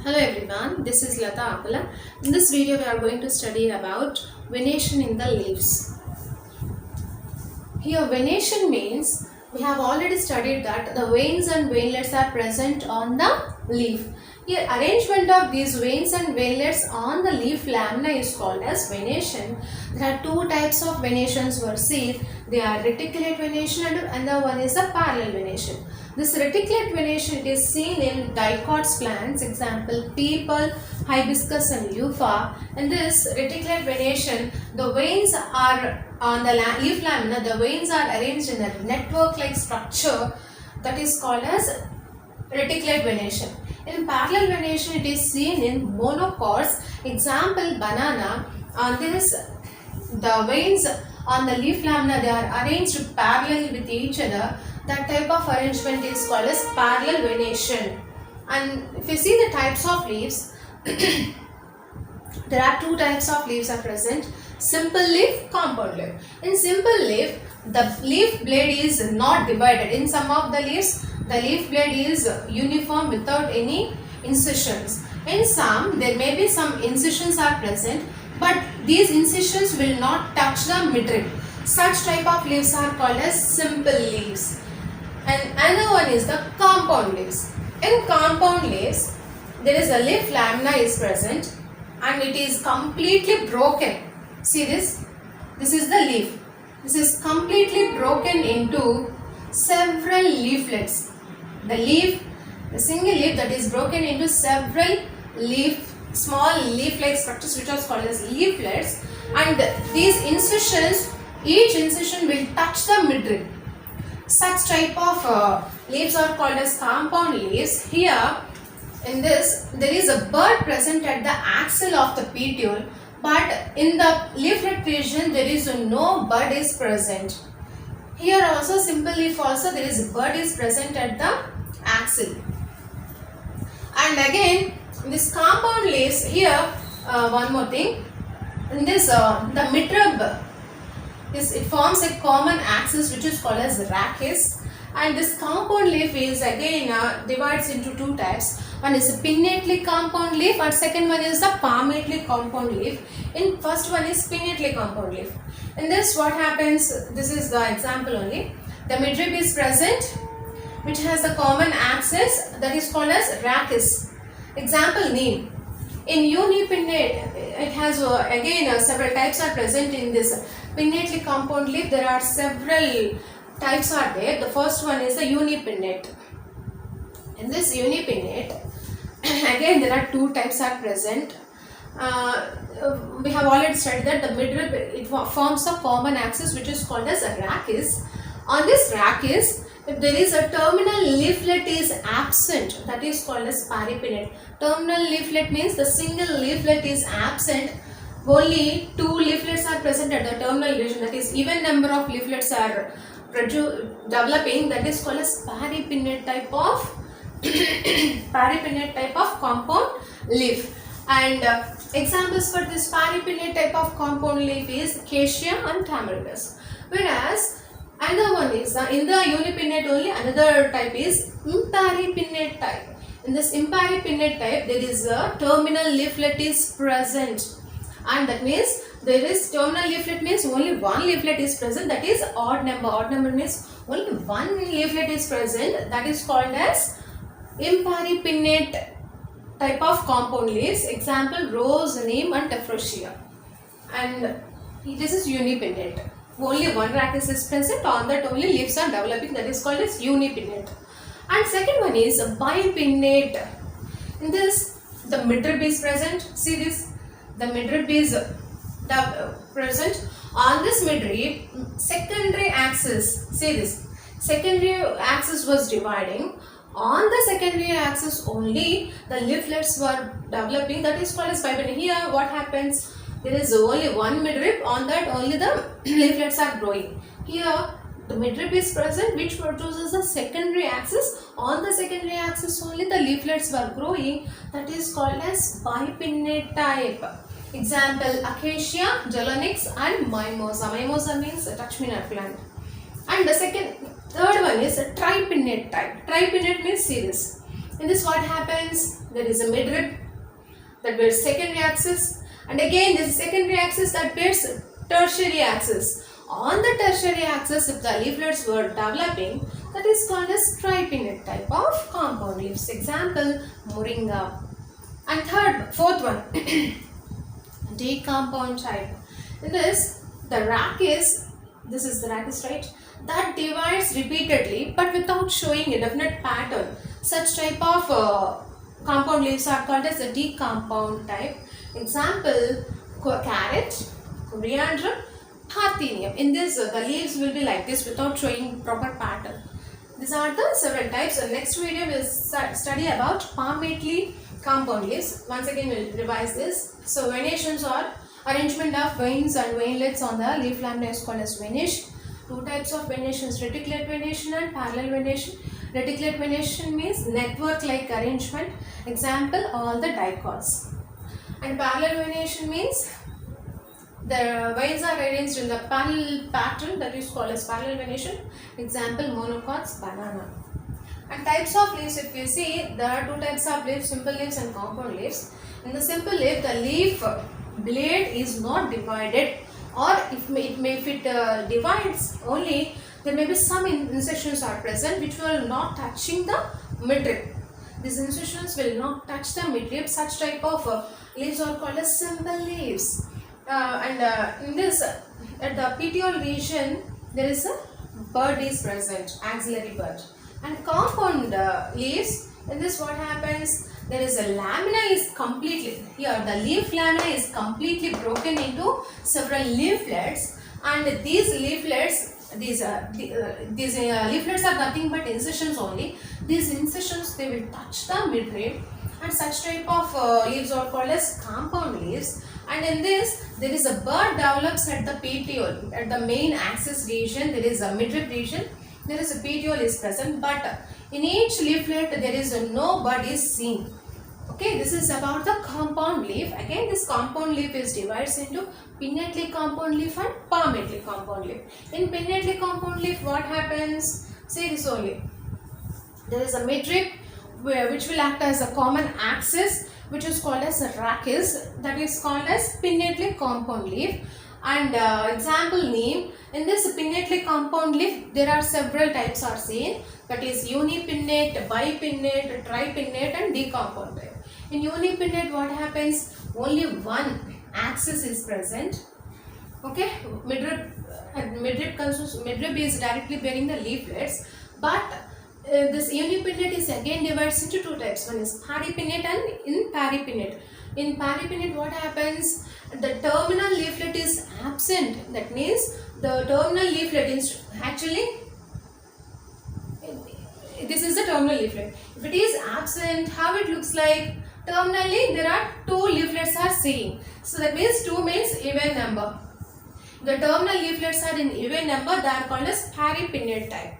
Hello everyone, this is Lata Akula. In this video we are going to study about venation in the leaves. Here venation means we have already studied that the veins and veinlets are present on the leaf. Here arrangement of these veins and veinlets on the leaf lamina is called as venation. There are two types of venations were seen. They are reticulate venation and another one is the parallel venation. This reticulate venation is seen in dicots plants, example people, hibiscus and euphorb. In this reticulate venation, the veins are on the leaf lamina, the veins are arranged in a network-like structure that is called as reticulate venation. In parallel venation, it is seen in monocots, example banana. On this, the veins on the leaf lamina, they are arranged parallel with each other. That type of arrangement is called as parallel venation. And if you see the types of leaves, there are two types of leaves are present: simple leaf, compound leaf. In simple leaf, the leaf blade is not divided. In some of the leaves, the leaf blade is uniform without any incisions. In some, there may be some incisions are present, but these incisions will not touch the midrib. Such type of leaves are called as simple leaves. And another one is the compound leaves. In compound leaves, there is a leaf lamina is present and it is completely broken. See this? This is the leaf. This is completely broken into several leaflets. The single leaf that is broken into several small leaf-like structures which are called as leaflets, and these incisions, each incision will touch the midrib. Such type of leaves are called as compound leaves. Here in this, there is a bud present at the axil of the petiole, but in the leaflet region there is no bud is present. Here also simple leaf also there is a bud is present at the axil. And again this compound leaves here, one more thing, in this the midrib, it forms a common axis which is called as rachis, and this compound leaf is again divides into two types. One is a pinnately compound leaf and second one is the palmately compound leaf. In first one is pinnately compound leaf. In this what happens, this is the example only. The midrib is present which has the common axis that is called as rachis. Example neem. In unipinnate, it has again several types are present in this pinnately compound leaf. There are several types are there. The first one is the unipinnate. In this unipinnate, again there are two types are present. We have already studied that the midrib, it forms a common axis which is called as a rachis. On this rachis, if there is a terminal leaflet is absent, that is called as peripinnate. Terminal leaflet means the single leaflet is absent. Only two leaflets are present at the terminal region, that is even number of leaflets are developing, that is called as peripinnate type of peripinnate type of compound leaf. And examples for this peripinnate type of compound leaf is acacia and tamarigus. Whereas another one is in the unipinnate only, another type is imparipinnate type. In this imparipinnate type, there is a terminal leaflet is present, and that means there is terminal leaflet means only one leaflet is present, that is odd number. Odd number means only one leaflet is present, that is called as imparipinnate type of compound leaves. Example rose, neem and tephrosia. And this is unipinnate. Only one rachis is present, on that only leaves are developing, that is called as unipinnate. And second one is bipinnate. In this, the midrib is present. See this, the midrib is present. On this midrib, secondary axis, see this, secondary axis was dividing. On the secondary axis only the leaflets were developing, that is called as bipinnate. Here what happens, there is only one midrib, on that only the leaflets are growing. Here the midrib is present which produces the secondary axis. On the secondary axis only the leaflets were growing, that is called as bipinnate type. Example acacia, gelonix and mimosa. Mimosa means a touch-me-not plant. And the third one is a tripinnate type. Tripinnate means see this. In this what happens? There is a midrib that bears secondary axis, and again this secondary axis that bears tertiary axis. On the tertiary axis, if the leaflets were developing, that is called as tripinnate type of compound leaves. Example, moringa. And fourth one, D compound type. In this, the rachis, this is the rachis, right? That divides repeatedly but without showing a definite pattern. Such type of compound leaves are called as the D compound type. Example, carrot, coriander, Parthenium. In this, the leaves will be like this without showing proper pattern. These are the several types. So next video we will study about palmately compound leaves. Once again we will revise this. So venations are arrangement of veins and veinlets on the leaf lamina is called as venation. Two types of venations, reticulate venation and parallel venation. Reticulate venation means network like arrangement. Example, all the dicots. And parallel venation means the veins are arranged in the parallel pattern, that is called as parallel venation. Example, monocots, banana. And types of leaves, if you see, there are two types of leaves, simple leaves and compound leaves. In the simple leaf, the leaf blade is not divided, or if it divides only, there may be some incisions are present which will not touching the midrib. These incisions will not touch the midrib. Such type of leaves are called as simple leaves. In this, at the petiole region, there is a bud is present, axillary bud. And compound leaves, in this what happens? There is a lamina is completely, here the leaf lamina is completely broken into several leaflets, and these leaflets, these leaflets are nothing but incisions only. These incisions, they will touch the midrib, and such type of leaves are called as compound leaves. And in this, there is a bud develops at the petiole, at the main axis region. There is a midrib region, there is a petiole is present, but in each leaflet there is no bud is seen. Okay, this is about the compound leaf. Again, this compound leaf is divided into pinnately compound leaf and palmately compound leaf. In pinnately compound leaf, what happens? See this only. There is a midrib which will act as a common axis, which is called as a rachis, that is called as pinnately compound leaf. And example name, in this pinnately compound leaf, there are several types are seen, that is unipinnate, bipinnate, tripinnate and decompound type. In unipinnate, what happens? Only one axis is present. Okay, midrib is directly bearing the leaflets, but this unipinnate is again divided into two types. One is peripinnate and imparipinnate. In peripinnate, what happens? The terminal leaflet is absent. That means the terminal leaflet is actually, this is the terminal leaflet. If it is absent, how it looks like? Terminally, there are two leaflets are seen. So that means 2 means even number. The terminal leaflets are in even number, they are called as peripinnate type.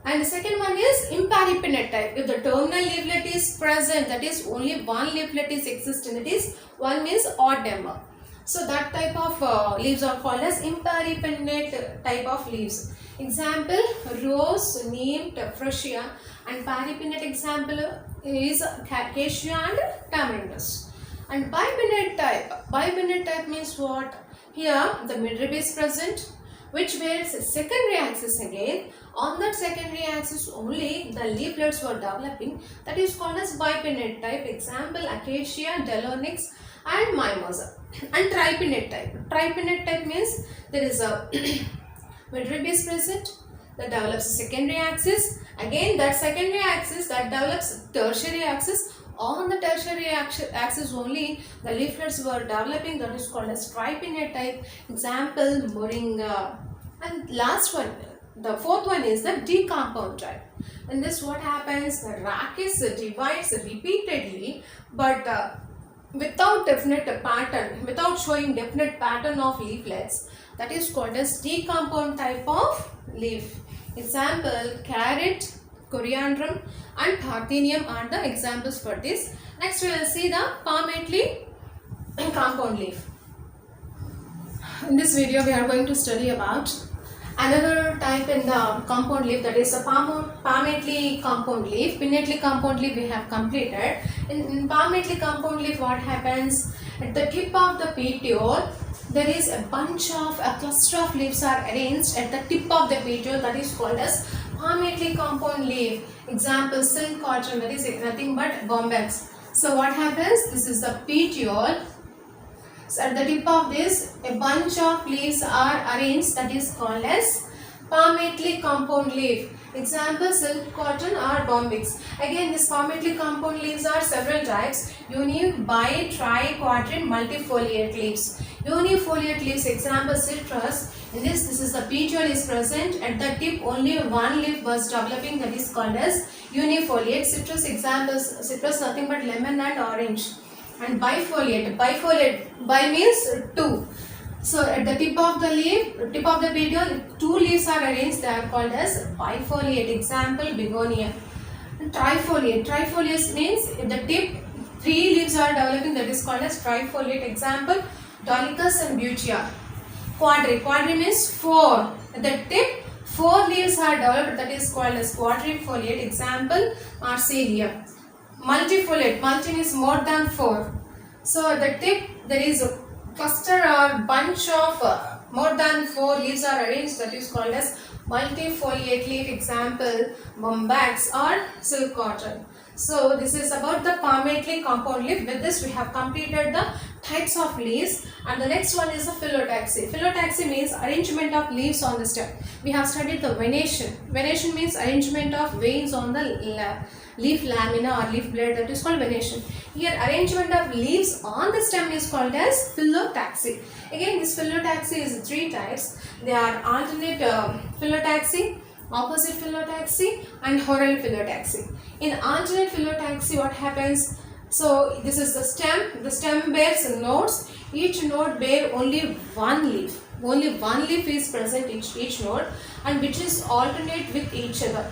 And the second one is imparipinnate type. If the terminal leaflet is present, that is only one leaflet is existing, that is 1 means odd number. So that type of leaves are called as imparipinnate type of leaves. Example, rose, neem, freesia, and peripinnate example is acacia and tamarindos. And bipinnate type means what? Here the midrib is present, which bears secondary axis again. On that secondary axis only the leaflets were developing, that is called as bipinnate type. Example, acacia, delonix and mimosa. And tripinnate type means there is a midrib is present that develops a secondary axis. Again, that secondary axis that develops tertiary axis. On the tertiary axis only the leaflets were developing, that is called as tripinnate type. Example, moringa. And last one, the fourth one is the decompound type. In this what happens? The rachis divides repeatedly, but without definite pattern, without showing definite pattern of leaflets. That is called as decompound type of leaf. Example, carrot, coriandrum and parthenium are the examples for this. Next we will see the palmately compound leaf. In this video we are going to study about Another type in the compound leaf, that is a palmately compound leaf. Pinnately compound leaf we have completed. In palmately compound leaf, what happens? At the tip of the petiole, there is a cluster of leaves are arranged at the tip of the petiole, that is called as palmately compound leaf. Example, silk cotton, that is nothing but bombax. So what happens? This is the petiole. So at the tip of this, a bunch of leaves are arranged, that is called as palmately compound leaf. Example, silk cotton or bombax. Again, this palmately compound leaves are several types: uni, bi, tri, quadrine, multifoliate leaves. Unifoliate leaves, example, citrus. In this is the petiole is present. At the tip, only one leaf was developing, that is called as unifoliate. Citrus examples, citrus nothing but lemon and orange. And bifoliate, bi means two. So at the tip of the leaf, tip of the petiole, two leaves are arranged, they are called as bifoliate. Example, begonia. And trifoliate means at the tip, three leaves are developing, that is called as trifoliate. Example, dolichos and butea. Quadri means four. At the tip, four leaves are developed, that is called as quadrifoliate. Example, marsilia. Multifoliate, multi is more than four. So at the tip there is a cluster or bunch of more than four leaves are arranged, that is called as multifoliate leaf. Example, bombax or silk cotton. So this is about the palmately compound leaf. With this we have completed the types of leaves, and the next one is the phyllotaxy. Phyllotaxy means arrangement of leaves on the stem. We have studied the venation. Venation means arrangement of veins on the leaf lamina or leaf blade, that is called venation. Here arrangement of leaves on the stem is called as phyllotaxy. Again, this phyllotaxy is three types. They are alternate phyllotaxy, opposite phyllotaxy and whorl phyllotaxy. In alternate phyllotaxy, what happens? So this is the stem. The stem bears nodes. Each node bear only one leaf. Only one leaf is present in each node, and which is alternate with each other.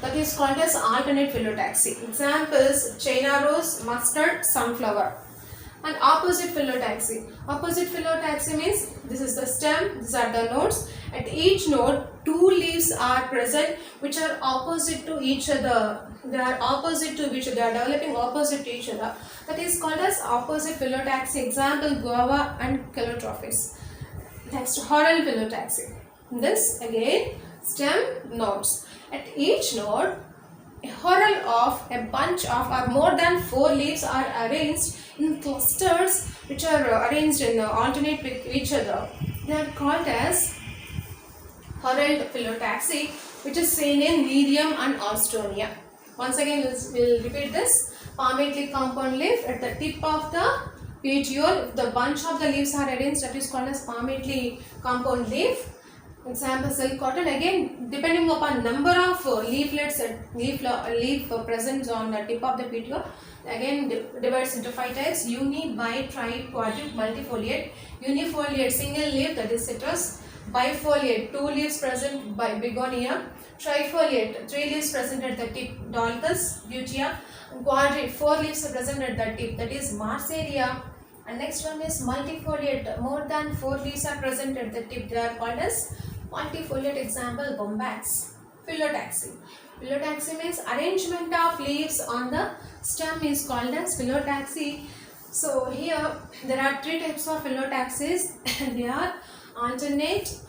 That is called as alternate phyllotaxy. Examples, China rose, mustard, sunflower. And opposite phyllotaxy. Opposite phyllotaxy means this is the stem, these are the nodes. At each node, two leaves are present which are opposite to each other. They are opposite to each other, they are developing opposite to each other. That is called as opposite phyllotaxy. Example, guava and calotropis. Next, whorl phyllotaxy. This again, stem, nodes. At each node, a whorl of a bunch of or more than four leaves are arranged in clusters which are arranged in alternate with each other. They are called as whorled phyllotaxy, which is seen in Nerium and Alstonia. Once again, we'll repeat this. Palmately compound leaf. At the tip of the petiole, if the bunch of the leaves are arranged, that is called as palmately compound leaf. Example, silk cotton. Again, depending upon number of leaflets, leaf present on the tip of the petiole, again divides into five types: uni, bi, tri, quadrip, multifoliate. Unifoliate, single leaf, that is citrus. Bifoliate, two leaves present by begonia. Trifoliate, three leaves present at the tip, dolichos, butea. Quadrip, four leaves present at the tip, that is marsilia. And next one is multifoliate, more than four leaves are present at the tip, they are called as multifoliate. Example, bombax. Phyllotaxy. Phyllotaxy means arrangement of leaves on the stem is called as phyllotaxy. So here there are three types of phyllotaxis. They are alternate,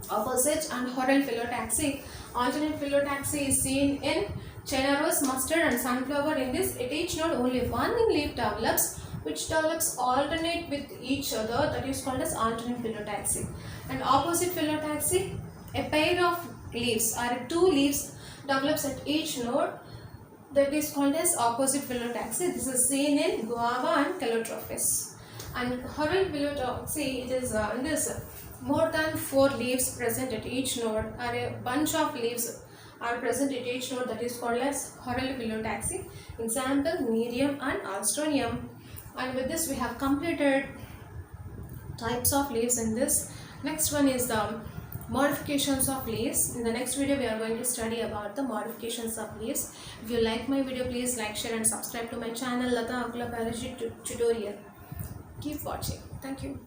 opposite and whorl phyllotaxy. Alternate phyllotaxy is seen in China rose, mustard and sunflower. In this, at each node only one leaf develops, which develops alternate with each other, that is called as alternate phyllotaxy. And opposite phyllotaxy, a pair of leaves or two leaves develops at each node, that is called as opposite phyllotaxy. This is seen in guava and calotropis. And whorl phyllotaxy, it is in this more than four leaves present at each node, or a bunch of leaves are present at each node, that is called as whorl phyllotaxy. Example, Nerium and Alstonium. And with this we have completed types of leaves in this. Next one is the modifications of leaves. In the next video we are going to study about the modifications of leaves. If you like my video, please like, share and subscribe to my channel Lata Akula Biology Tutorial. Keep watching. Thank you.